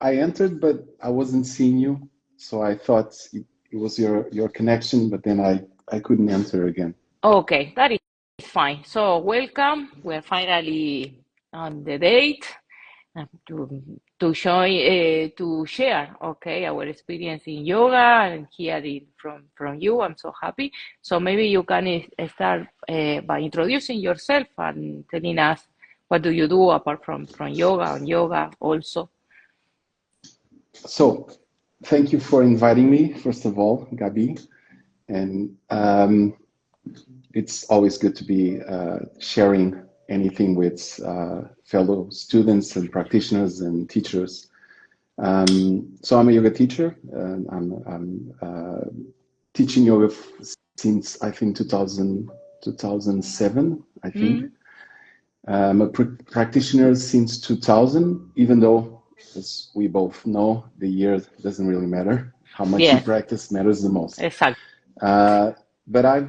I entered, but I wasn't seeing you, so I thought it was your connection, but then I couldn't enter again. Okay, that is fine. So welcome. We're finally on the date to share, okay, our experience in yoga and hearing from you. I'm so happy. So maybe you can start by introducing yourself and telling us what do you do apart from yoga and yoga also. So, thank you for inviting me, first of all, Gabi. And it's always good to be sharing anything with fellow students and practitioners and teachers. So I'm a yoga teacher. And I'm teaching yoga since I think 2007, I think. Mm, I'm a practitioner since 2000, even though, as we both know, the year doesn't really matter. How much you yes, practice matters the most. exactly. Uh, but I'm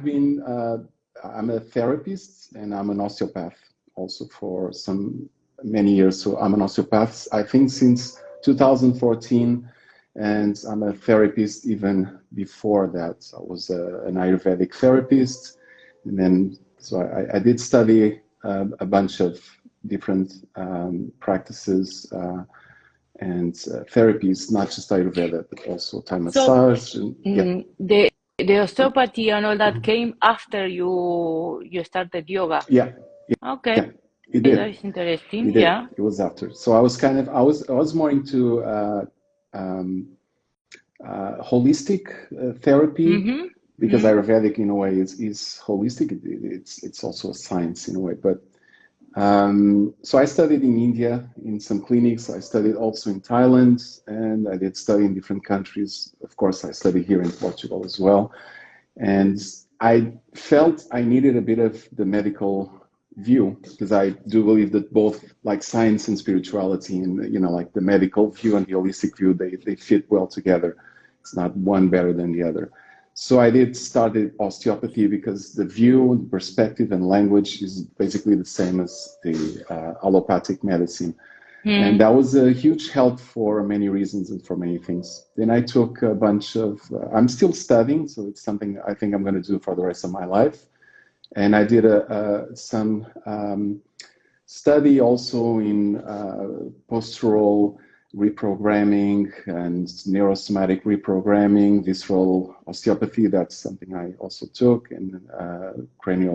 a therapist and I'm an osteopath also for many years. So I'm an osteopath, I think, since 2014, and I'm a therapist even before that. I was an Ayurvedic therapist, and then so I did study a bunch of different practices and therapies, not just Ayurveda, but also Thai So massage. And, yeah. the osteopathy and all that came after you started yoga. Yeah, Okay, yeah, it that did. is interesting. It did. Yeah. It was after. So I was more into um, holistic therapy because Mm-hmm. Ayurvedic in a way is holistic. It's also a science in a way. But so I studied in India in some clinics. I studied also in Thailand, and I did study in different countries. Of course, I studied here in Portugal as well. And I felt I needed a bit of the medical view because I do believe that both like science and spirituality and like the medical view and the holistic view they fit well together. It's not one better than the other. So I did started osteopathy because the view, the perspective, and language is basically the same as the allopathic medicine. And Mm. that was a huge help for many reasons and for many things. Then I took a bunch of, I'm still studying, so it's something I think I'm going to do for the rest of my life. And I did some study also in postural reprogramming and neurosomatic reprogramming, visceral osteopathy. That's something I also took, and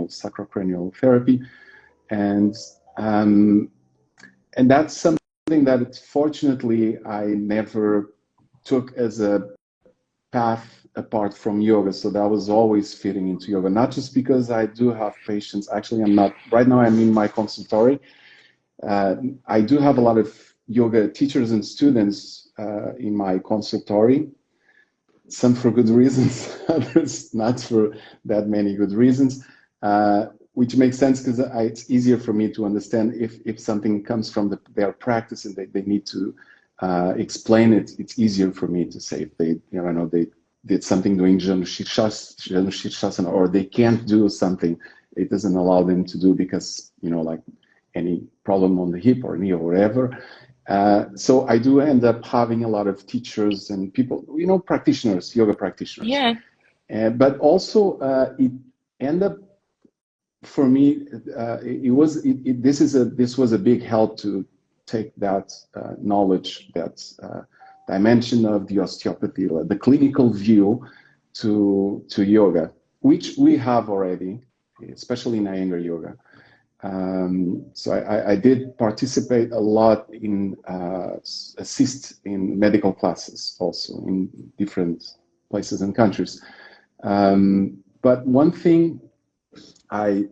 sacrocranial therapy. And um, and that's something that fortunately I never took as a path apart from yoga. So that was always fitting into yoga, not just because I do have patients. Actually, I'm not, right now I'm in my consultory. I do have a lot of yoga teachers and students in my consultory, some for good reasons, others not for that many good reasons, which makes sense because it's easier for me to understand if something comes from their practice and they need to explain it. It's easier for me to say if they did something doing Janushirshasana or they can't do something it doesn't allow them to do because like any problem on the hip or knee or whatever. So I do end up having a lot of teachers and people, practitioners, yoga practitioners. Yeah. But also it end up for me, this was a big help to take that knowledge, that dimension of the osteopathy, the clinical view to yoga, which we have already, especially in Iyengar yoga. So I did participate a lot in assist in medical classes also in different places and countries. But one thing I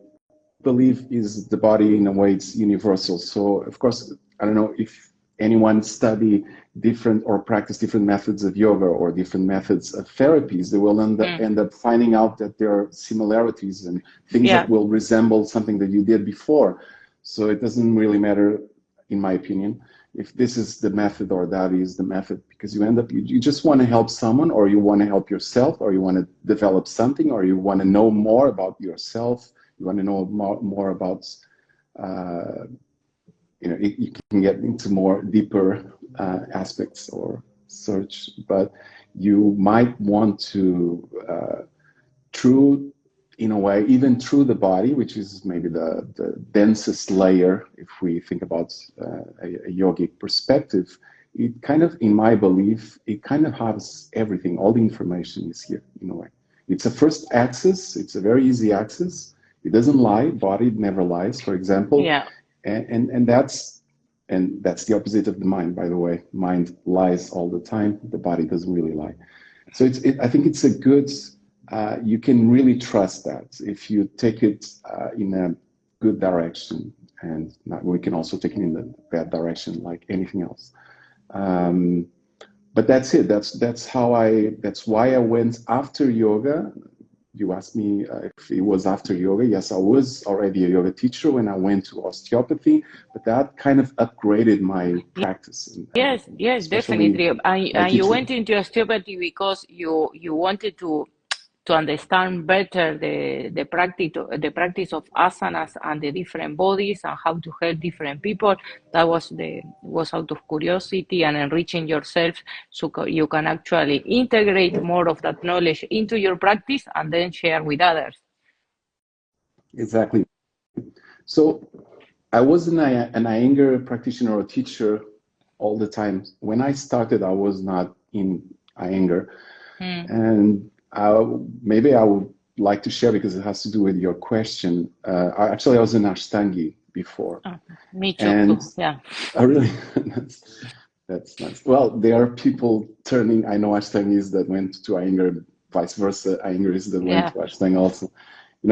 believe is the body in a way it's universal. So of course, I don't know if anyone study different or practice different methods of yoga or different methods of therapies, they will end up finding out that there are similarities and things Yeah. that will resemble something that you did before. So it doesn't really matter, in my opinion, if this is the method or that is the method, because you end up, you just want to help someone or you want to help yourself or you want to develop something or you want to know more about yourself. You want to know more about, you can get into more deeper aspects or search, but you might want to, through, in a way, even through the body, which is maybe the densest layer, if we think about a yogic perspective, it kind of, in my belief, it kind of has everything. All the information is here, in a way. It's a first access. It's a very easy access. It doesn't lie. Body never lies, for example. Yeah. And that's the opposite of the mind, by the way. Mind lies all the time. The body doesn't really lie. So I think it's a good, you can really trust that if you take it in a good direction, and we can also take it in the bad direction, like anything else. But that's it. That's why I went after yoga. You asked me if it was after yoga. Yes, I was already a yoga teacher when I went to osteopathy, but that kind of upgraded my practice. Yes, definitely. And you went into osteopathy because you wanted to understand better the practice of asanas and the different bodies and how to help different people. That was out of curiosity and enriching yourself, so you can actually integrate more of that knowledge into your practice and then share with others. Exactly. So I wasn't an Iyengar practitioner or teacher all the time. When I started, I was not in Iyengar. And maybe I would like to share, because it has to do with your question. I was an Ashtangi before. Oh, me too. And yeah. Really? That's nice. Well, there are people turning, I know Ashtangis that went to Iyengar, vice versa, Iyengaris that went to Ashtanga also.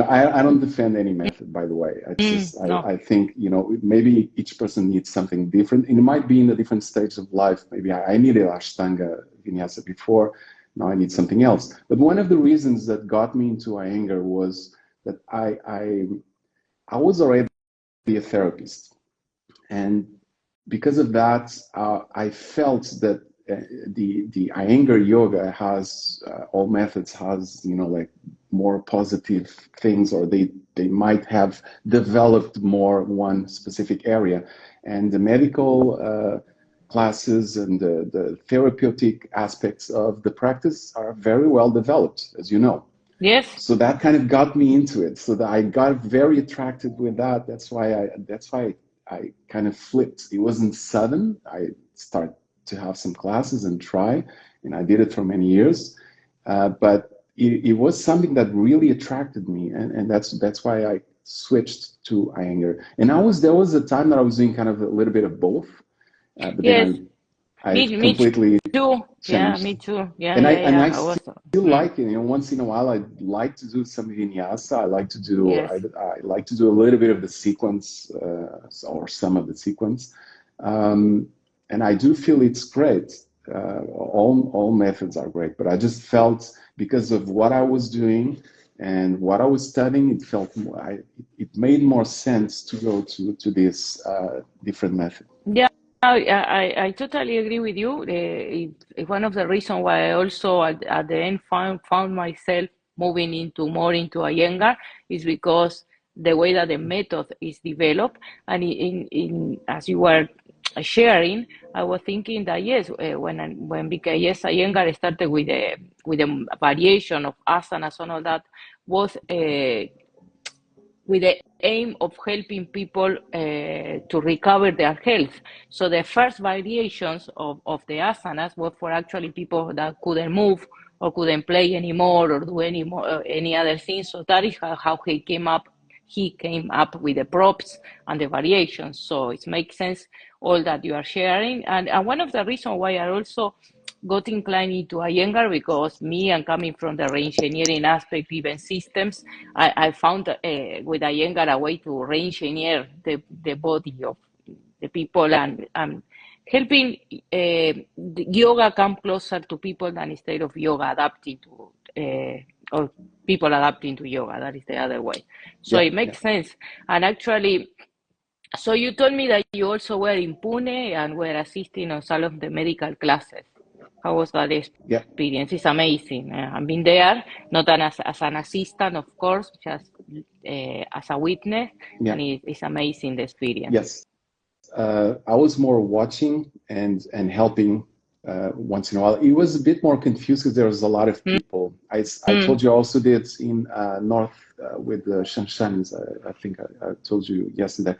I don't defend any method, by the way. It's just, I think, maybe each person needs something different. And it might be in a different stage of life. Maybe I needed Ashtanga Vinyasa before. Now I need something else. But one of the reasons that got me into Iyengar was that I was already a therapist. And because of that, I felt that the Iyengar yoga has, all methods has, like more positive things, or they might have developed more one specific area. And the medical classes and the therapeutic aspects of the practice are very well developed, as you know. Yes. So that kind of got me into it. So that I got very attracted with that. That's why I kind of flipped. It wasn't sudden. I started to have some classes and try, and I did it for many years. But it was something that really attracted me, and that's why I switched to Iyengar. And there was a time that I was doing kind of a little bit of both. But then I completely too. changed. Yeah, me too. Yeah, and I still like it. Once in a while, I like to do some vinyasa. I like to do I like to do a little bit of the sequence, or some of the sequence, and I do feel it's great. All methods are great, but I just felt, because of what I was doing and what I was studying, it made more sense to go to this different method. Yeah. I totally agree with you. It's one of the reasons why I also at the end found myself moving more into Iyengar is because the way that the method is developed, and as you were sharing, I was thinking that yes, when BKS Iyengar started with the variation of asanas and all that, was with the aim of helping people to recover their health. So the first variations of the asanas were for actually people that couldn't move or couldn't play anymore or do any other things. So that is how he came up with the props and the variations. So it makes sense all that you are sharing. And one of the reasons why I also got inclined into Iyengar, because I'm coming from the re-engineering aspect, even systems, I found with Iyengar a way to re-engineer the body of the people and helping the yoga come closer to people than instead of yoga adapting to or people adapting to yoga. That is the other way. So it makes sense. And actually, so you told me that you also were in Pune and were assisting on some of the medical classes. How was that experience? It's amazing. I've been there, not as an assistant, of course, just as a witness, and it's amazing, the experience. Yes. I was more watching and helping once in a while. It was a bit more confused because there was a lot of people. I told you I also did in North with the Shanshanis. I think I told you yesterday.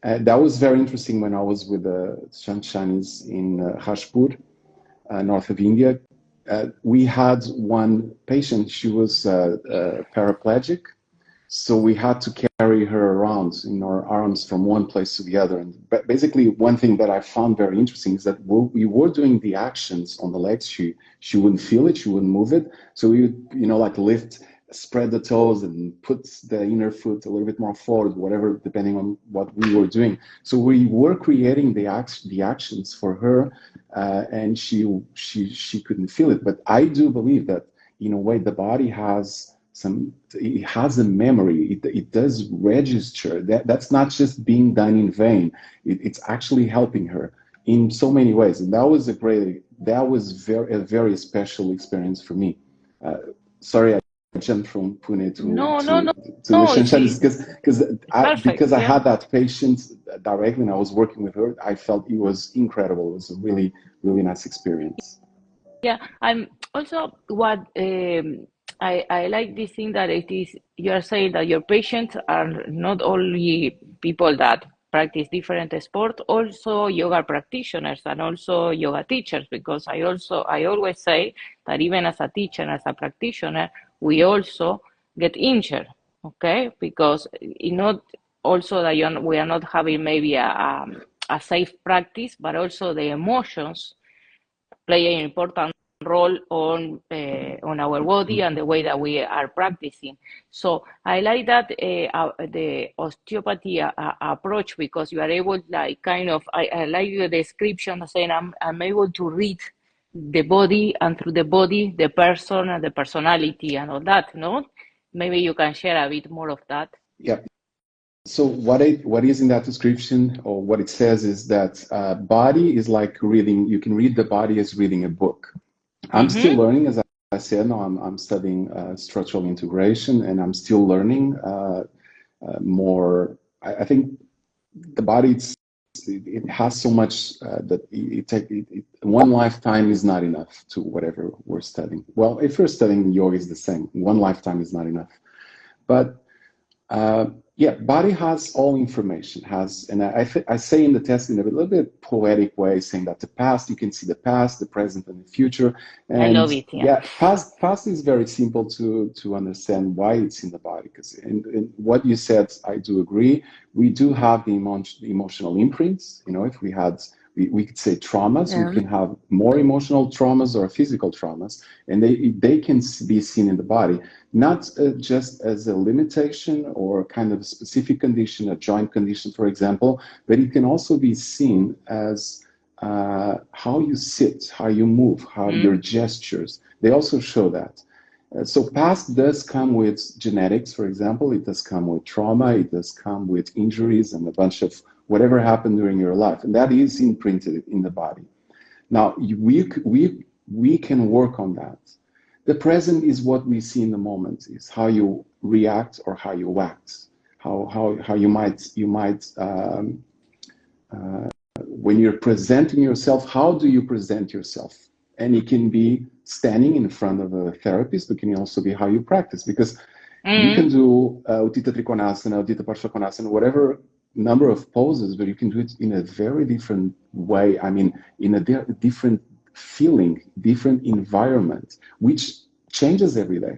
That was very interesting when I was with the Shanshanis in Rajpur, north of India. We had one patient, she was paraplegic, so we had to carry her around in our arms from one place to the other. And basically, one thing that I found very interesting is that we were doing the actions on the legs. She wouldn't feel it, she wouldn't move it. So we would, like lift, spread the toes and put the inner foot a little bit more forward, whatever, depending on what we were doing. So we were creating the actions for her, and she couldn't feel it. But I do believe that in a way the body has it has a memory. It does register. That's not just being done in vain. It's actually helping her in so many ways. And that was a very special experience for me. Sorry, I jumped from Pune to the Shanshanis because I had that patient directly and I was working with her. I felt it was incredible. It was a really, really nice experience. Yeah, I'm also what I like this thing that it is you are saying that your patients are not only people that practice different sports, also yoga practitioners and also yoga teachers, because I always say that even as a teacher, as a practitioner, we also get injured, okay? Because it's not also that we are not having maybe a safe practice, but also the emotions play an important role on our body and the way that we are practicing. So I like that the osteopathy approach, because you are able, like, kind of, I like your description saying I'm able to read the body, and through the body the person and the personality and all that. No, maybe you can share a bit more of that. Yeah. So what is in that description, or what it says, is that body is like reading. You can read the body as reading a book. I'm still learning, as I said. Now I'm studying structural integration, and I'm still learning more. I think the body it has so much that one lifetime is not enough to whatever we're studying. Well, if you're studying yoga, it's the same. One lifetime is not enough, but. Yeah, body has all information, and I say in the test in a little bit poetic way, saying that the past, you can see the past, the present, and the future. And I love it. Yeah, past is very simple to understand why it's in the body, because in what you said, I do agree. We do have the emotional imprints. If we could say traumas, we can have more emotional traumas or physical traumas, and they can be seen in the body, not just as a limitation or kind of a specific condition, a joint condition, for example, but it can also be seen as how you sit, how you move, how your gestures, they also show that. So past does come with genetics, for example. It does come with trauma. It does come with injuries and a bunch of whatever happened during your life, and that is imprinted in the body. Now we can work on that. The present is what we see in the moment, is how you react or how you act, how you might when you're presenting yourself, how do you present yourself? And it can be standing in front of a therapist, but it can also be how you practice, because you can do Uttita Trikonasana, Uttita Parsvakonasana, whatever number of poses, but you can do it in a very different way. I mean, in a different feeling, different environment, which changes every day.